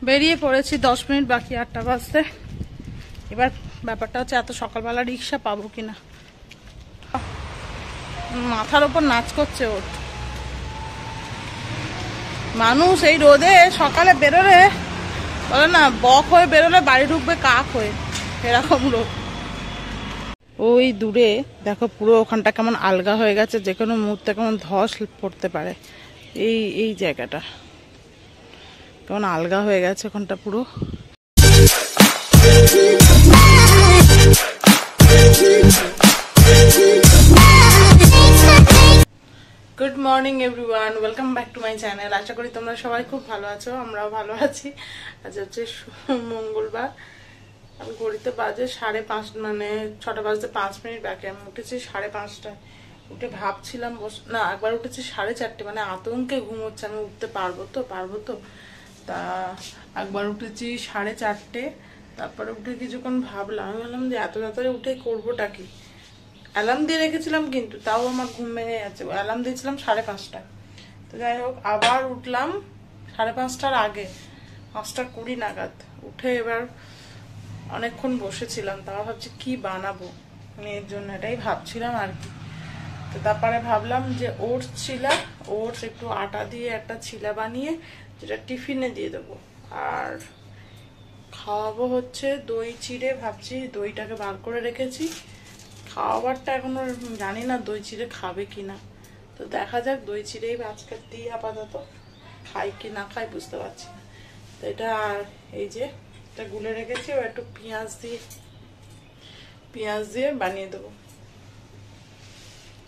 বেরিয়ে পড়েছি, 10 মিনিট বাকি 8টা বাজতে। এবার ব্যাপারটা হচ্ছে এত সকালবেলা রিক্সা পাবো কিনা। মাথার ওপর নাচ করছে ওর। মানুষ এই রোদে সকালে বেরোলে বলে না, বক হয়ে বেরোলে বাড়ি ঢুকবে কাক হয়ে, এরকম রোদ। ওই দূরে দেখো পুরো ওখানটা কেমন আলগা হয়ে গেছে, যে কোনো মুহূর্তে কেমন ধস পড়তে পারে। এই জায়গাটা কেমন আলগা হয়ে গেছে ওখানটা পুরো। Good morning everyone, welcome back to my channel. আশা করি তোমরা সবাই খুব ভালো আছো, আমরাও ভালো আছি। আজ হচ্ছে মঙ্গলবার। আমি ঘড়িতে বাজে 5:30, মানে 6টা বাজতে 5 মিনিট বাকি। আমি উঠেছি 5:30টায়। উঠে ভাবছিলাম না, একবার উঠেছি 4:30, মানে আতঙ্কে ঘুম হচ্ছে, আমি উঠতে পারবো তো। তা একবার উঠেছি 4:30। তারপরে উঠে কিছুক্ষণ ভাবলাম, আমি বললাম যে এত তাড়াতাড়ি উঠে করবোটা কি। অ্যালার্ম দিয়ে রেখেছিলাম, কিন্তু তাও আমার ঘুম ভেঙে যাচ্ছে। অ্যালার্ম দিয়েছিলাম 5:30টায়। তো যাই হোক, আবার উঠলাম 5:30টার আগে, 5:20 নাগাদ। উঠে এবার অনেকক্ষণ বসেছিলাম, তাও ভাবছি কি বানাবো মেয়ের জন্য, এটাই ভাবছিলাম আর কি। তো তারপরে ভাবলাম যে ওটস একটু আটা দিয়ে একটা চিলা বানিয়ে যেটা টিফিনে দিয়ে দেবো। আর খাওয়াবো হচ্ছে দই চিড়ে। ভাবছি দইটাকে বার করে রেখেছি, খাওয়াবারটা এখনো জানি না দই চিড়ে খাবে কিনা। তো দেখা যাক, দই চিড়েই আজকে দিই আপাতত, খাই কি না খাই বুঝতে পারছি না। তো এটা, আর এই যে এটা গুলে রেখেছি, ও একটু পেঁয়াজ দিয়ে বানিয়ে দেবো।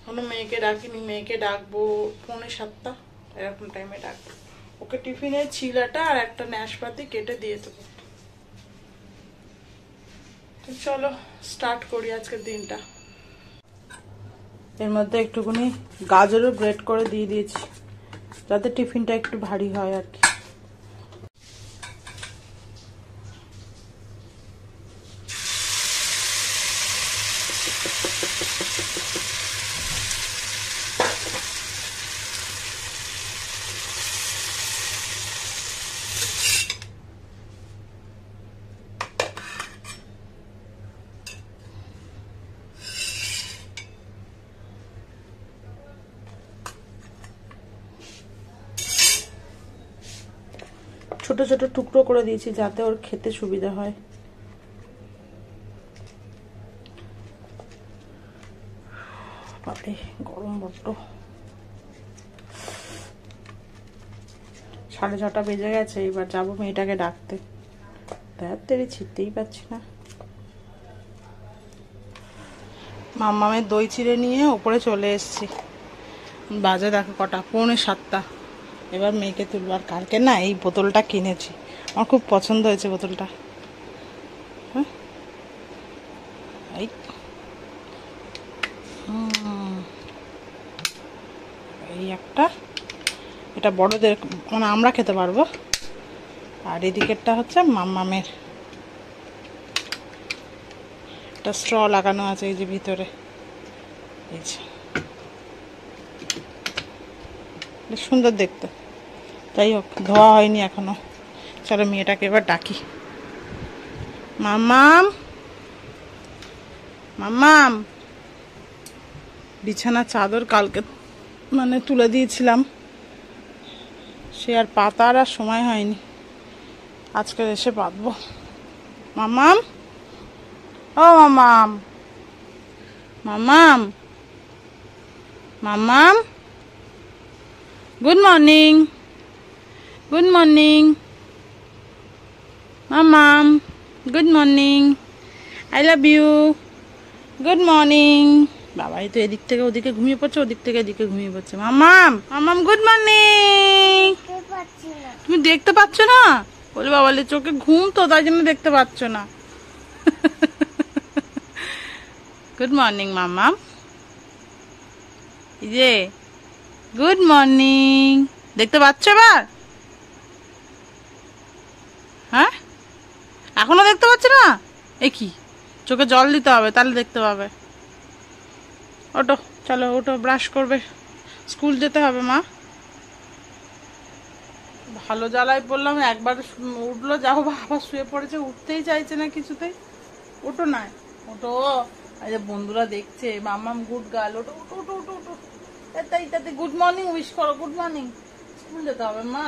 এখনো মেয়েকে ডাকিনি, মেয়েকে ডাকবো 6:45 এরকম টাইমে ডাকবো। ওকে টিফিনে চিলাটা আর একটা নাশপাতি কেটে দিয়ে দেবো। তো চলো স্টার্ট করি আজকের দিনটা। এর মধ্যে একটুখানি গাজরও গ্রেট করে দিয়ে দিয়েছি, যাতে টিফিনটা একটু ভারী হয় আর কি। ছোট ছোট টুকরো করে দিয়েছি যাতে ওর খেতে সুবিধা হয়। বাপরে গরম বড্ড। 6:30 বেজে গেছে, এবার যাবো মেয়েটাকে ডাকতে। তাড়াতাড়ি ছিটতেই পারছি না। মাম্মামের দই চিড়ে নিয়ে ওপরে চলে এসেছি। বাজে দেখো কটা, 6:45। এবার মেয়েকে তুলবার। কালকে না এই বোতলটা কিনেছি, আমার খুব পছন্দ হয়েছে বোতলটা। হ্যাঁ, এই একটা, এটা বড়দের, মানে আমরা খেতে পারবো। আর এদিকেরটা হচ্ছে মাম্মামের। একটা স্ট্র লাগানো আছে এই যে ভিতরে, এই যে বেশ সুন্দর দেখতে। যাই হোক, ধোয়া হয়নি এখনো। চলো মেয়েটাকে এবার ডাকি। মাম্মাম, বিছানা চাদর কালকে মানে তুলে দিয়েছিলাম, সে আর পাতার আর সময় হয়নি, আজকে এসে পাতবো। মাম্মাম, ও মাম্মাম, গুড মর্নিং মাম্মাম, good morning, I love you, good morning. বাবা, এই তো এদিক থেকে ওদিকে ঘুমিয়ে পড়ছে, ওদিক থেকে এদিকে ঘুমিয়ে পড়ছে। মাম্মাম গুড মর্নিং। তুমি দেখতে পাচ্ছ না? বলে বাবালে চোখে ঘুম তো, তাই জন্য দেখতে পাচ্ছ না। গুড মর্নিং মাম্মাম, এই যে গুড মর্নিং। দেখতে পাচ্ছ এবার? হ্যাঁ, এখনো দেখতে পাচ্ছ না? এ কি, চোখে জল দিতে হবে তাহলে দেখতে পাবে। ওটো, চলো ওটো, ব্রাশ করবে, স্কুল যেতে হবে। মা ভালো জ্বালায় পড়লাম, একবার উঠলো যাও আবার শুয়ে পড়েছে, উঠতেই চাইছে না কিছুতেই। ওটো নাই, ওটো। এই যে বন্ধুরা দেখছে, মাম্মাম গুড গার্ল, ওটো ওটো ওটো ওটো ওটো। এটাতে গুড মর্নিং উইশ করো, গুড মর্নিং। স্কুল যেতে হবে মা,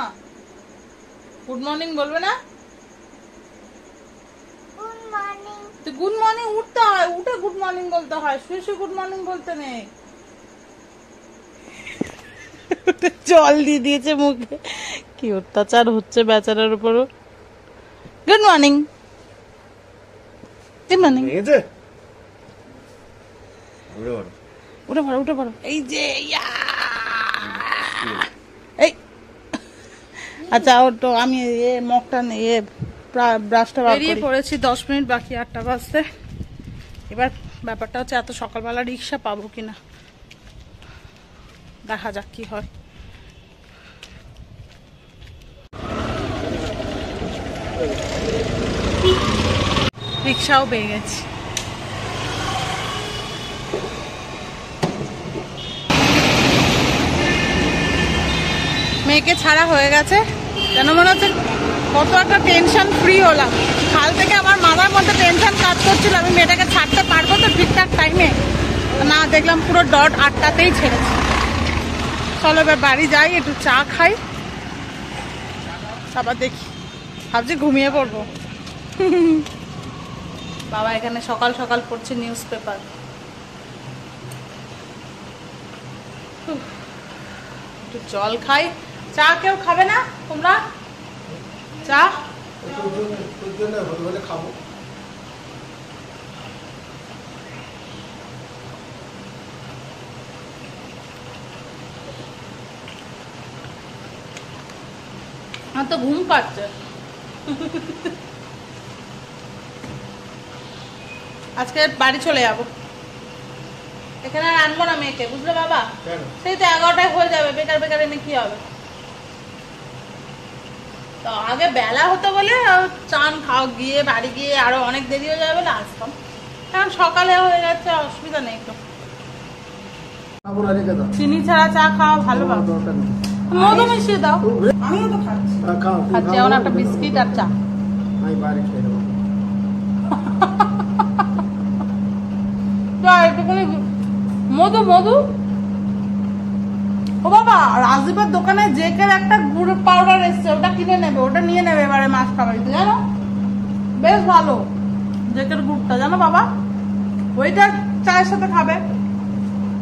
গুড মর্নিং বলবে না? গুড মর্নিং উঠতে হয়, উঠে গুড মর্নিং বলতে হয়, শুয়ে শুয়ে গুড মর্নিং বলতে নেই। জল দিয়ে দিয়েছে মুখে, কি অত্যাচার হচ্ছে বেচারার উপরও। Good morning, good morning. উঠে পড়ো, উঠে পড়ো। এই যে এই আচ্ছা, ওটো আমি মগটা ব্রাশটা বেরিয়ে পড়েছি। 10 মিনিট বাকি 8টা বাজতে। এবার ব্যাপারটা হচ্ছে এত সকালবেলা রিক্সা পাবো কিনা, দেখা যাক কি হয়। রিক্সাও পেয়ে গেছি। মেয়েকে ছাড়া হয়ে গেছে, যেন মনে হচ্ছে কত একটা টেনশন ফ্রি হলাম। কাল থেকে আমার মাথার মধ্যে টেনশন কাজ করছিল, আমি মেয়েটাকে ছাড়তে পারবো তো ঠিকঠাক টাইমে, না দেখলাম পুরো ডট 8টাতেই ছেড়েছি। চলো এবার বাড়ি যাই, একটু চা খাই, আবার দেখি, ভাবছি ঘুমিয়ে পড়বো। বাবা এখানে সকাল সকাল পড়ছে নিউজ পেপার। একটু জল খাই। চা কেউ খাবে না তোমরা? চা খাবো। আমার তো ঘুম পাচ্ছে। আজকে বাড়ি চলে যাবো, এখানে আর আনবো না মেয়েকে, বুঝলে বাবা? সেই তো 11টায় হয়ে যাবে, বেকার বেকার এনে কি হবে। তো আগে বেলা হতো বলে চান খাও, গিয়ে বাড়ি গিয়ে আরো অনেক দেরি হয়ে যাবে বলে আসতাম। এখন সকালে হয়ে যাচ্ছে, অসুবিধা নেই তো। চিনি ছাড়া চা খাওয়া ভালো, মধু মিশিয়ে দাও। আমিও তো খাচ্ছি, এখন একটা বিস্কিট আর চা। মধু মধু। ও বাবা, রাজদীপের দোকানে জেকের একটা গুড় পাউডার এসছে, ওটা কিনে নেবে, ওটা নিয়ে নেবে এবারে মাছ খাবাইতে, জানো? বেশ ভালো জেকের গুড়টা, জানো বাবা? ওইটা চায়ের সাথে খাবে।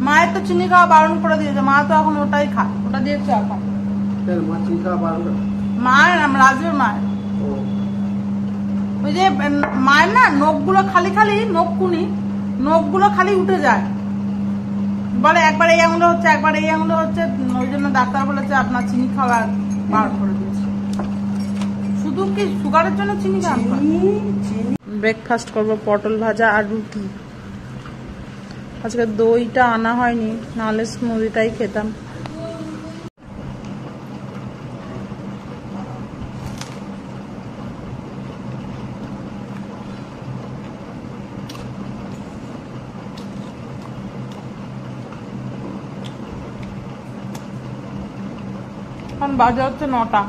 মায়ের তো চিনি খাওয়া বারণ করে দিয়েছে, মা তো এখন ওটাই খায়, ওটা দিয়ে চা খায়। মায়ের, রাজীবের মায়ের, ওই যে মায়ের না নখগুলো খালি খালি, নখকুনি নখগুলো খালি উঠে যায়, বলে একবার এই আঙুলে হচ্ছে, একবার এই আঙুলে হচ্ছে, ওই জন্য ডাক্তার বলেছে আপনার চিনি খাওয়া বার করে দিয়েছে। শুধু কি সুগারের জন্য চিনি খান? ব্রেকফাস্ট করবো পটল ভাজা আর রুটি। আজকে দইটা আনা হয়নি, নাহলে স্মুদিটাই খেতাম। এখন বাজে হচ্ছে 9টা,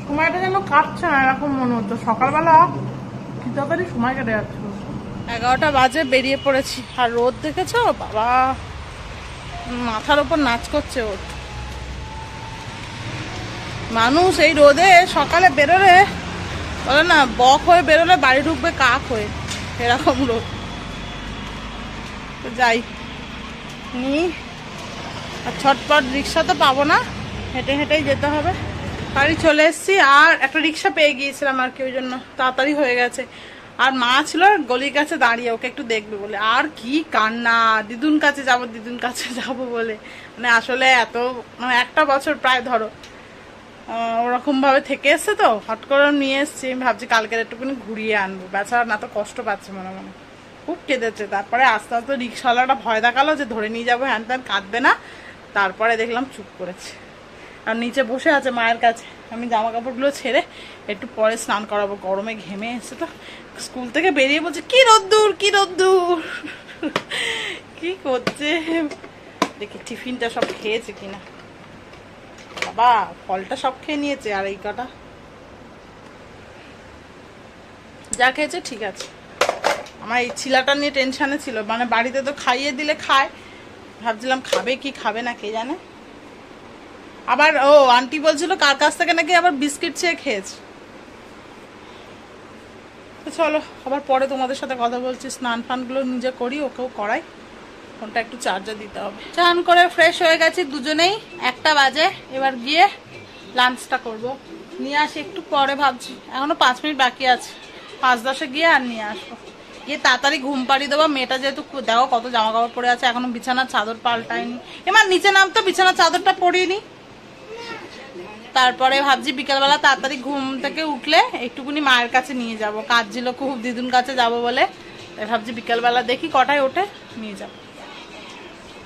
সময়টা যেন কাটছে না এরকম মনে হচ্ছে। সকালবেলা কি তাড়াতাড়ি সময় কেটে যাচ্ছে। 11টা বাজে বেরিয়ে পড়েছি, আর রোদ দেখেছো বাবা, মাথার ওপর নাচ করছে ওর। মানুষ এই রোদে সকালে বেরোলে বলে না, বক হয়ে বেরোলে বাড়ি ঢুকবে কাক হয়ে, এরকম রোদ। তো যাই নি, আর ছটপট রিক্সা তো পাবো না, হেঁটে হেঁটেই যেতে হবে। বাড়ি চলে এসেছি, আর একটা রিক্সা পেয়ে গিয়েছিলাম আর কি, ওই জন্য তাড়াতাড়ি হয়ে গেছে। আর মা ছিল গলির কাছে দাঁড়িয়ে, ওকে একটু দেখবে বলে। আর কি কান্না, দিদুন কাছে যাব, দিদুন কাছে যাব বলে। মানে আসলে এত, মানে 1টা বছর প্রায় ধরো ওরকম ভাবে থেকে এসছে, তো হট করে নিয়ে এসছি। আমি ভাবছি কালকের একটুখানি ঘুরিয়ে আনবো, বেচারা না তো কষ্ট পাচ্ছে মনে মনে, খুব কেঁদেছে। তারপরে আস্তে আস্তে রিক্সাওয়ালাটা ভয় দেখালো যে ধরে নিয়ে যাবো, হ্যান ত্যান, কাঁদবে না। তারপরে দেখলাম চুপ করেছে, আর নিচে বসে আছে মায়ের কাছে। আমি জামা কাপড়গুলো ছেড়ে একটু পরে স্নান করাবো, গরমে ঘেমে এসে তো। স্কুল থেকে বেরিয়ে বলছে কি রোদ্দুর, কি রোদ্দুর। কি করছে দেখি, টিফিনটা সব খেয়েছে কিনা। বাবা ফলটা সব খেয়ে নিয়েছে, আর এই কটা যা খেয়েছে ঠিক আছে। আমার এই ছিলাটা নিয়ে টেনশনে ছিল, মানে বাড়িতে তো খাইয়ে দিলে খায়, ভাবছিলাম খাবে কি খাবে না কে জানে। আবার ও আন্টি বলছিল কার কাছ থেকে নাকি আবার বিস্কিট চেয়ে খেয়েছে। তো চলো আবার পরে তোমাদের সাথে কথা বলছি। স্নান ফানগুলো নিজে করি, ওকেও করাই, ফোনটা একটু চার্জে দিতে হবে। চান করে ফ্রেশ হয়ে গেছি দুজনেই, 1টা বাজে। এবার গিয়ে লাঞ্চটা করব, নিয়ে আসি একটু পরে ভাবছি, এখনো 5 মিনিট বাকি আছে, 5-10-এ গিয়ে আর নিয়ে আসবো। গিয়ে তাড়াতাড়ি ঘুম পাড়িয়ে দেবো। মেয়েটা যেহেতু দেখো কত জামা কাপড় পরে আছে, এখনো বিছানার চাদর পাল্টায়নি। এবার নিচে নামতো বিছানার চাদরটা পরিয়ে নি, তারপরে ভাবছি বিকেলবেলা তাড়াতাড়ি ঘুম থেকে উঠলে একটুকুনি মায়ের কাছে নিয়ে যাব, কাজ ছিল খুব, দিদুন কাছে যাব বলে। তাই ভাবছি বিকেলবেলা দেখি কটায় ওঠে নিয়ে যাব।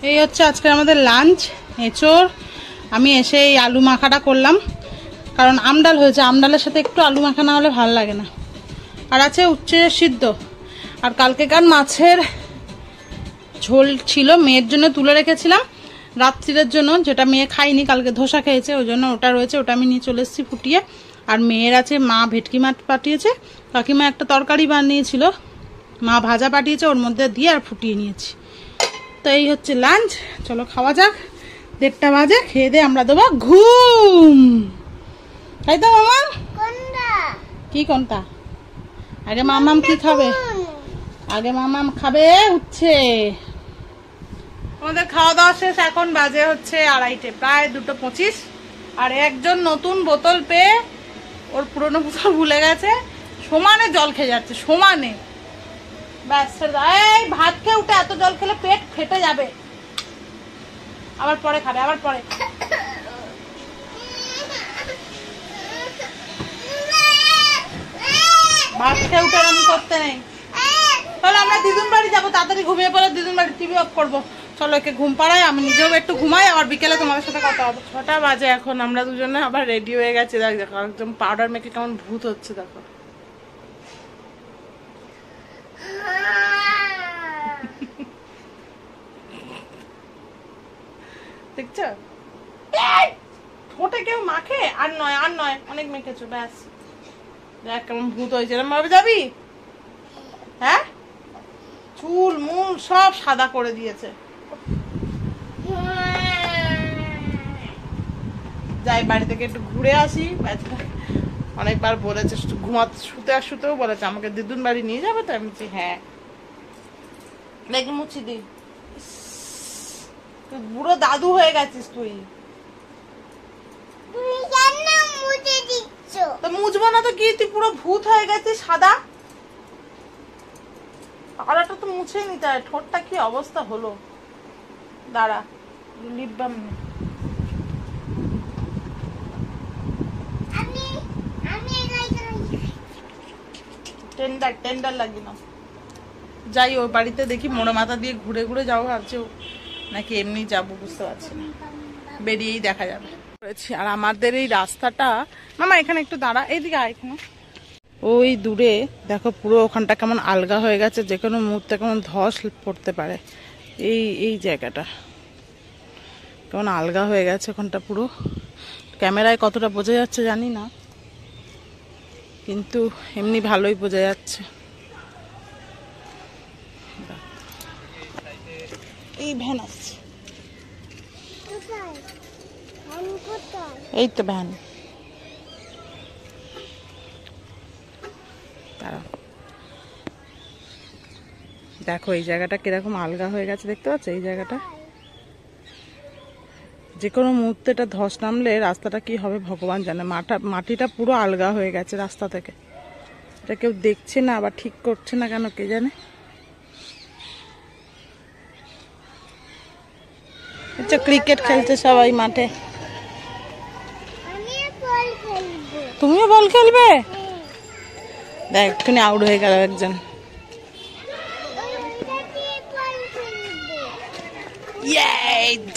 এই হচ্ছে আজকে আমাদের লাঞ্চ, এঁচোড়। আমি এসে এই আলু মাখাটা করলাম, কারণ আমডাল হয়েছে, আমডালের সাথে একটু আলু মাখা না হলে ভালো লাগে না। আর আছে উচ্ছে সিদ্ধ, আর কালকেকার মাছের ঝোল ছিল, মেয়ের জন্য তুলে রেখেছিলাম রাত্রিরের জন্য, যেটা মেয়ে খাইনি, কালকে ধোসা খেয়েছে, ওই জন্য ওটা রয়েছে, ওটা আমি নিয়ে চলে এসেছি ফুটিয়ে। আর মেয়ের আছে, মা ভেটকি মাছ পাঠিয়েছে, কাকিমা একটা তরকারি বানিয়েছিল, মা ভাজা পাঠিয়েছে, ওর মধ্যে দিয়ে আর ফুটিয়ে নিয়েছি। তো এই হচ্ছে লাঞ্চ, চলো খাওয়া যাক। 1:30 বাজে, খেয়ে দিয়ে আমরা দেবো ঘুম, তাই তো মামাম? কি কোনটা? আগে মামাম কি খাবে? আগে মামাম খাবে উঠছে। আমাদের খাওয়া দাওয়া শেষ, এখন বাজে হচ্ছে 2:30, প্রায় 2:25। আর একজন নতুন বোতল পেয়ে ওর পুরনো বোতল ভুলে গেছে, সমানে জল খেয়ে যাচ্ছে, সমানে। ব্যাস, এই ভাত খেয়ে উঠে এত জল খেলে পেট ফেটে যাবে। আবার পরে খাবে, আবার পরে। ভাত খেয়ে উঠে আমি করতে নেই। তাহলে আমরা দিদুন বাড়ি যাবো, তাড়াতাড়ি ঘুমিয়ে পড়ে দিদুন বাড়ি টিভি অফ করবো। চলো একে ঘুম পাড়াই, আমি নিজেও একটু ঘুমাই, আবার বিকেলে তোমাদের সাথে কথা হবে। 6টা বাজে এখন, আমরা দুজনে আবার রেডি হয়ে গেছি। দেখো একদম পাউডার মেখে কেমন ভূত হচ্ছে, দেখো। দেখছো ঠোঁটে কেউ মাখে? আর নয়, আর নয়, অনেক মেখেছো, ব্যাস। দেখ কেমন ভূত হয়েছে, এরকম ভাবে যাবি? হ্যাঁ, চুল মুল সব সাদা করে দিয়েছে। যাই বাড়ি থেকে একটু ঘুরে আসি। অনেকবার বলেছে শুতেও বলেছে আমাকে দিদুন বাড়ি নিয়ে যাবে, তো আমি বলছি হ্যাঁ। দেখি মুছি দি, তুই বুড়ো দাদু হয়ে গেছিস তুই। তো মুছবো না তো কি, তুই পুরো ভূত হয়ে গেছিস সাদা। পাড়াটা তো মুছেই নিতে হয়। ঠোঁটটা কি অবস্থা হলো, দাঁড়া লিপ বাম টেন্ডার লাগি না। যাই ওই বাড়িতে দেখি, মোড়ে মাথা দিয়ে ঘুরে ঘুরে যাবো ভাবছি, নাকি এমনি যাবো বুঝতে পারছি না, বেরিয়েই দেখা যাবে। আর আমাদের এই রাস্তাটা, মামা এখানে একটু দাঁড়া, এইদিকে আয়। এখানে ওই দূরে দেখো পুরো ওখানটা কেমন আলগা হয়ে গেছে, যে কোনো মুহূর্তে কেমন ধস পড়তে পারে। এই জায়গাটা কেমন আলগা হয়ে গেছে ওখানটা পুরো। ক্যামেরায় কতটা বোঝা যাচ্ছে জানি না, কিন্তু এমনি ভালোই বোঝা যাচ্ছে। এই ভ্যান আসছে, এই তো ভ্যান। দেখো এই জায়গাটা কিরকম আলগা হয়ে গেছে, দেখতে পাচ্ছ? এই জায়গাটা যে কোনো মুহূর্তে এটা ধস নামলে রাস্তাটা কি হবে ভগবান জানে। মাটিটা পুরো আলগা হয়ে গেছে রাস্তা থেকে, এটা কেউ দেখছে না, আবার ঠিক করছে না কেন কে জানে। আচ্ছা, ক্রিকেট খেলছে সবাই মাঠে, তুমিও বল খেলবে? দেখ এক্ষুনি আউট হয়ে গেল একজন।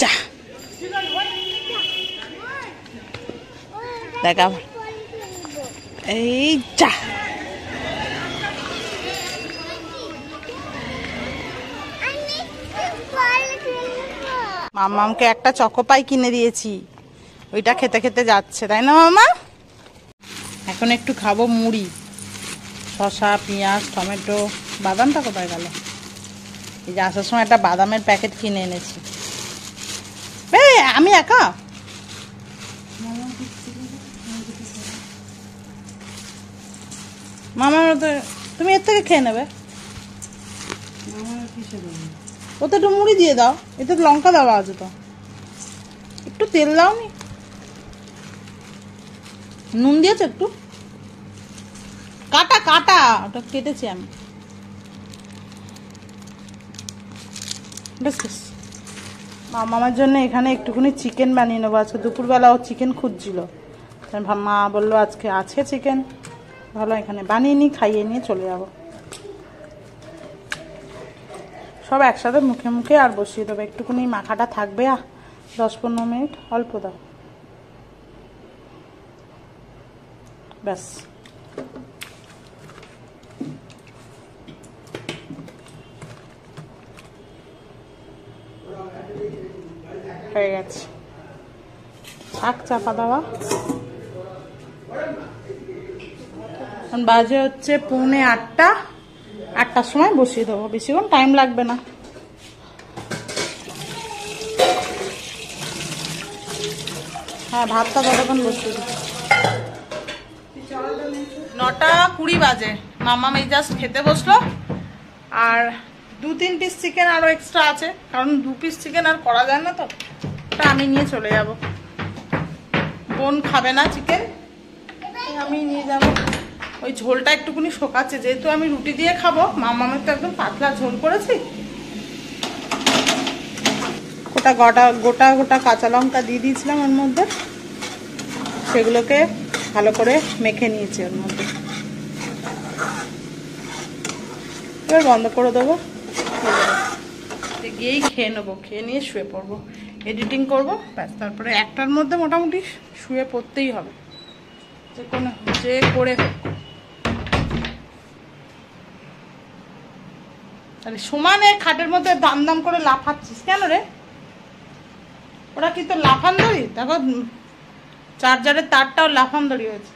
যা দেখ আবার, এই যা। মামামকে একটা চকোপাই কিনে দিয়েছি, ওইটা খেতে খেতে যাচ্ছে, তাই না মামা? এখন একটু খাবো মুড়ি, শসা, পেঁয়াজ, টমেটো। বাদামটা কোথায় গেল? এই যে আসার সময় একটা বাদামের প্যাকেট কিনে এনেছি। আমি একা? মামা তুমি এর থেকে খেয়ে নেবে। ওতে একটু মুড়ি দিয়ে দাও, এতে লঙ্কা দেওয়া আছে তো, একটু তেল দাও নি, নুন দিয়েছো একটু, কাটা কাটা ওটা কেটেছি আমি। বেশ বেশ। মামার জন্য এখানে একটুখানি চিকেন বানিয়ে নেবো। আজকে দুপুরবেলা ও চিকেন খুঁজছিল, মা বললো আজকে আছে চিকেন, ভালো এখানে বানিয়ে নিই, খাইয়ে নিয়ে চলে যাবো। সব একসাথে মুখে মুখে আর বসিয়ে দেবো। একটুখানি মাখাটা থাকবে 10-15 মিনিট, অল্প দাও ব্যাস। হয়ে গেছে, শাক চাপা দেওয়া। বাজে হচ্ছে 7:45, 8টার সময় বসিয়ে দেবো, বেশিক্ষণ টাইম লাগবে না। হ্যাঁ, ভাতটা ততক্ষণ বসিয়ে দেবো। 9:20 বাজে, মামা এই জাস্ট খেতে বসলো। আর 2-3 পিস চিকেন আরো এক্সট্রা আছে, কারণ 2 পিস চিকেন আর করা যায় না, তো ওটা আমি নিয়ে চলে যাব। বোন খাবে না চিকেন, আমি নিয়ে যাব। ওই ঝোলটা একটুখানি শোকাচ্ছে, যেহেতু আমি রুটি দিয়ে খাবো। মামামের তো একদম পাতলা ঝোল করেছি। গোটা গোটা কাঁচা লঙ্কা দিয়ে দিয়েছিলাম ওর মধ্যে, সেগুলোকে ভালো করে মেখে নিয়েছি ওর মধ্যে। এবার বন্ধ করে দেবো, গিয়েই খেয়ে নেবো, খেয়ে নিয়ে শুয়ে পড়বো, এডিটিং করবো ব্যাস। তারপরে 1টার মধ্যে মোটামুটি শুয়ে পড়তেই হবে, যে করে হোক। তাহলে সমানে খাটের মধ্যে দাম দাম করে লাফাচ্ছিস কেন রে? ওরা কি তো লাফান্দড়ি? দেখো চার্জারের তারটাও লাফান্দড়ি হয়েছে।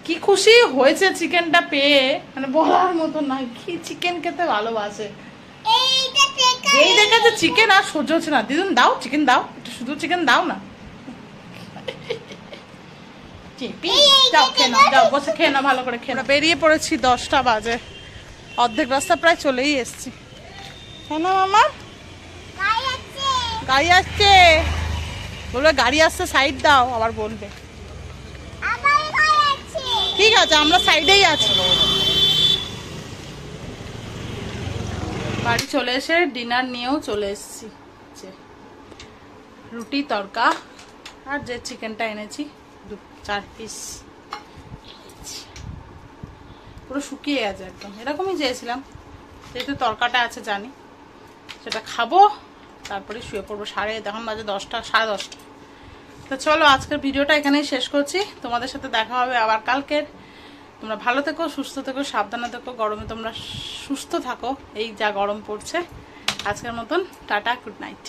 কি খুশি হয়েছে চিকেনটা পেয়ে, মানে বলার মতো না। কি চিকেন খেতে ভালোবাসে, এই দেখেছে চিকেন আর সহ্য হচ্ছে না। দিদুন দাও চিকেন, দাও একটু, শুধু চিকেন দাও না। যাও খেয়ে নাও, যাও বসে খেয়ে নাও, ভালো করে খেয়ে নাও। বেরিয়ে পড়েছি, 10টা বাজে, অর্ধেক রাস্তা প্রায় চলেই এসছি। হ্যাঁ না মামা? গাড়ি আসছে, বলবে গাড়ি আসছে সাইড দাও, আবার বলবে। ঠিক আছে, আমরা সাইডেই আছি। বাড়ি চলে এসে ডিনার নিয়েও চলে এসেছি। রুটি, তড়কা আর যে চিকেনটা এনেছি 4 পিস, পুরো শুকিয়ে গেছে একদম, এরকমই চেয়েছিলাম। যেহেতু তড়কাটা আছে জানি, সেটা খাবো, তারপরে শুয়ে পড়বো। এখন বাজে 10টা, 10:30। তো চলো আজকের ভিডিওটা এখানেই শেষ করছি। তোমাদের সাথে দেখা হবে আবার কালকের। তোমরা ভালো থেকো, সুস্থ থেকো, সাবধানে থেকো। গরমে তোমরা সুস্থ থাকো, এই যা গরম পড়ছে। আজকের মতন টাটা, গুড নাইট।